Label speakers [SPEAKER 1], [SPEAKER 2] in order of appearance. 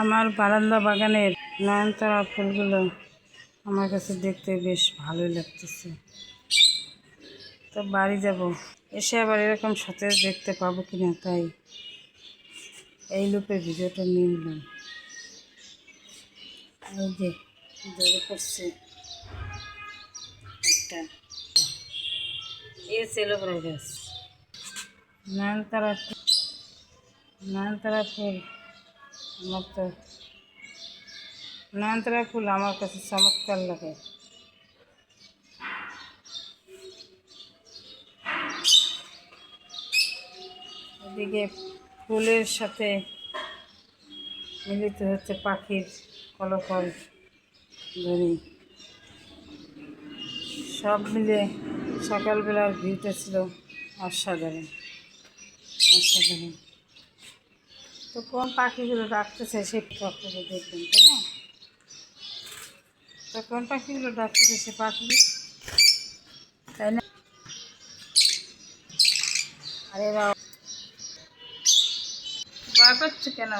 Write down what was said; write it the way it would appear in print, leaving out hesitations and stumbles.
[SPEAKER 1] আমার বারান্দা বাগানের নয়নতারা ফুলগুলো আমার কাছে দেখতে বেশ ভালোই লাগতেছে। তো বাড়ি যাব, এসে আবার এরকম সতেজ দেখতে পাবো কিনা, তাই এই লুপে ভিডিওটা নিয়ে নিলাম। এই যে জড়ে পড়ছে একটা এলোভেরা গাছ। নয়নতারা ফুল নয়নতারা ফুল আমার কাছে চমৎকার লাগে। এদিকে ফুলের সাথে মিলিত হচ্ছে পাখির কলকল ধ্বনি, সব মিলে সকালবেলার ভিউটা ছিল অসাধারণ। তো কোন পাখিগুলো ডাকতেছে সেই পাখিগুলো দেখবেন, তাই না? তো কোন পাখিগুলো ডাকতেছে সে পাখি, তাই না? আর এরা বার করছে কেন?